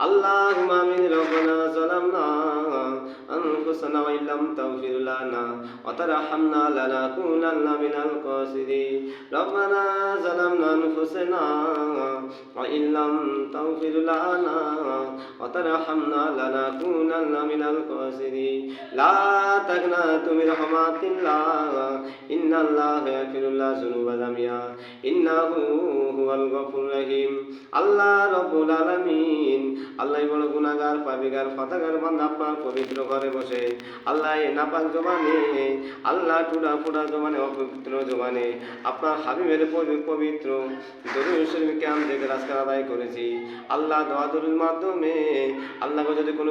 اللهم آمين ربنا ظلمنا أنفسنا وإن لم تغفر لنا وترحمنا لنكونن من الخاسرين ربنا ظلمنا أنفسنا وإن لم تغفر لنا وترحمنا لنكونن من الخاسرين لا تقنطوا من رحمة الله إن الله يغفر الذنوب جميعا إنه هو الغفور الرحيم আল্লাহ রব্বুল আলামিন আল্লাহ বড় গুনাহগার পাপিগার ফাতাগার বান্দা আপনার পবিত্র ঘরে বসে আল্লাহ এই নাপাক জবানে আল্লাহ টুডা ফুডা জবানে অপবিত্র জবানে আপনার হাবিবের পবিত্র দরুদ শরীফকে আমি দেখে রাজকার আদায় করেছি আল্লাহ দোয়া দরুদের মাধ্যমে আল্লাহকে যদি কোনো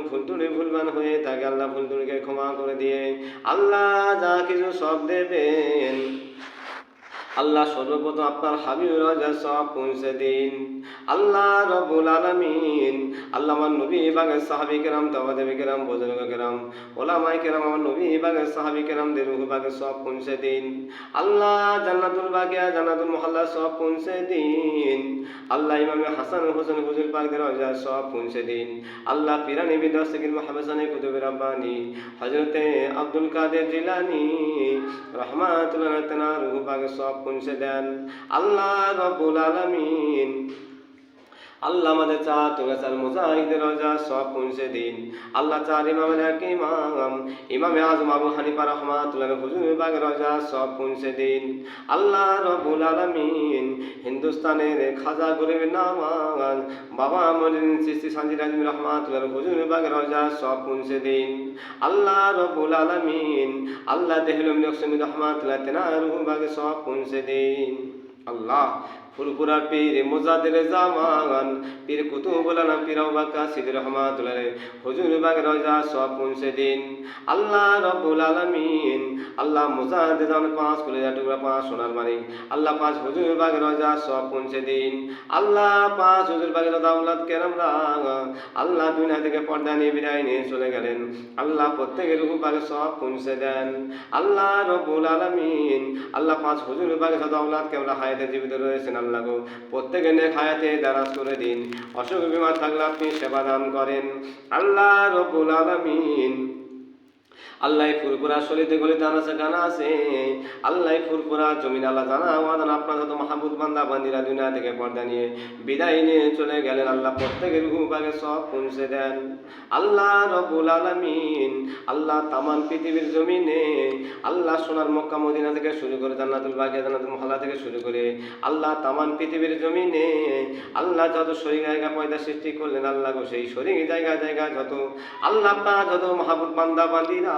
ভুলবান হয়ে থাকে আল্লাহ ভুল ত্রুটিকে ক্ষমা করে দিয়ে আল্লাহ যা কিছু সব দেবেন আল্লাহ সর্বপ্রথম আপনার হাবিবের রাজা সব পৌঁছে দিন আল্লাহ রব্বুল আলামিন আল্লাহ আমার নবী বাগের সাহাবী কেরাম তাওয়াদেবী কেরাম বুজুর্গ কেরাম ওলামাই কেরাম আমার নবী বাগের সাহাবী কেরামদের রূহ বাগে সব পৌঁছে দিন আল্লাহ জান্নাতুল বাকিয়া জান্নাতুল মুহাল্লা সব পৌঁছে দিন আল্লাহ ইমামে হাসান হোসেন হুজুর পাকদের রাজা সব পৌঁছে দিন আল্লাহ পিরানি বিদাসিকির মাহবাসানি কুতুবে রাব্বানি হযরতে আব্দুল কাদের জিলানী রহমাতুল্লাহ তাআলা রূহ বাগে সব পৌঁছে দেন আল্লাহ রব্বুল আলামিন আল্লাহ আমাদের চার তোগাছার মুজাহিদের রাজা সব পৌঁছে দিন আল্লাহ চার ইমামের এক ইমামে আজম আবু হানিফা রহমাতুল্লাহ হুজুর বাগের রাজা সব পৌঁছে দিন আল্লাহ রব্বুল আলামিন হিন্দুস্তানের খাজা গরিব নামাজ বাবা মনিন চিশতি সানজির আজমি রহমাতুল্লাহ হুজুর বাগের রাজা সব পৌঁছে দিন আল্লাহ রব্বুল আলামিন আল্লাহ দেহলুম লক্ষ্মী রহমাতুল্লাহ তেনার রূহ বাগে সব পৌঁছে দিন আল্লাহ ফুরফুরা পীর মুজাদ্দিদ জামান পীর কুতুবুলানা পীর বাকা সিদ্দিক রহমাতুল্লাহ হুজুর বাগের রাজা সব পৌঁছে দিন আল্লাহ রব্বুল আলামিন আল্লাহ মুজাদ্দিদ জামান পাঁচ কলিজা টুকরা পাঁচ সোনার মানিক আল্লাহ পাঁচ হুজুর বাগের রাজা সব পৌঁছে দিন আল্লাহ পাঁচ হুজুর বাগের দাওলাত কেরামরা আল্লাহ দুনিয়া থেকে পর্দা নিয়ে বিদায় নিয়ে চলে গেলেন আল্লাহ প্রত্যেকের রূহ বাগে সব পৌঁছে দেন আল্লাহ রব্বুল আলামিন আল্লাহ পাঁচ হুজুর বাগের দাওলাত কেবলা হায়াতে জীবিত রয়েছেন আল্লাহ গো প্রত্যেকে নেক হায়াতে দারাজ করে দিন অসুখ বিমার থাকলে আপনি সেবা দান করেন আল্লাহ রব্বুল আলামিন আল্লাহ ফুরপুরা শরীতে গলিতে আনাছে গানা আছে আল্লাহ ফুরপুরা জমিন আল্লাহ জানা ওয়াদান আপনার যত মাহবুব বান্দা বান্দিরা দুনিয়া থেকে পর্দা নিয়ে বিদায় নিয়ে চলে গেলেন আল্লাহ প্রত্যেকের রূহ বাগে সব পৌঁছে দেন আল্লাহ রব্বুল আলামিন আল্লাহ তামাম পৃথিবীর জমিনে আল্লাহ সোনার মক্কা মদিনা থেকে শুরু করে জান্নাতুল বাকিয়া জান্নাতুল মুহাল্লা থেকে শুরু করে আল্লাহ তামাম পৃথিবীর জমিনে আল্লাহ যত শরীর জায়গা পয়দা সৃষ্টি করলেন আল্লাহ গো সেই শরীর জায়গা যত আল্লাহ আপনার যত মাহবুব বান্দা বান্দিরা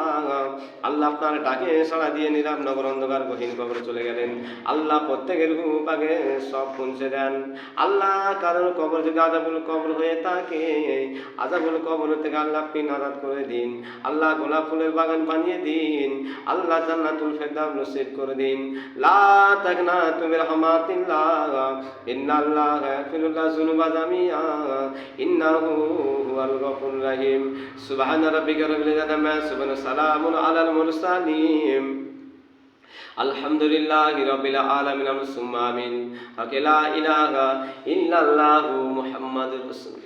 আল্লাহ আপনার ডাকে সাড়া দিয়ে নিরাম নগর অন্ধকার গহীন কবরে চলে গেলেন আল্লাহ প্রত্যেকের রূহ বাগে সব পৌঁছে দেন আল্লাহ কারণ কবর যদি আযাবুল কবর হয়ে থাকে আযাবুল কবর থেকে আল্লাহ আপনি নাজাত করে দিন আল্লাহ গোলাপ ফুলের বাগান বানিয়ে দিন আল্লাহ জান্নাতুল ফেরদাউস নসিব করে দিন লা তাকনাতু মির রাহমাতিল্লাহ ইন্নাল্লাহা ইয়াগফিরুল যুনুবা জামিআ ইন্নাহু হুয়াল গফুরুর রহিম সুবহান রাব্বিকা রাব্বিল ইজ্জাতি আম্মা ইয়াসিফুন সালামুন আলাল মুরসালিন আলহামদুলিল্লাহি রাব্বিল আলামিন সুম্মা আমিন লা ইলাহা ইল্লাল্লাহু মুহাম্মাদুর রাসূলুল্লাহ।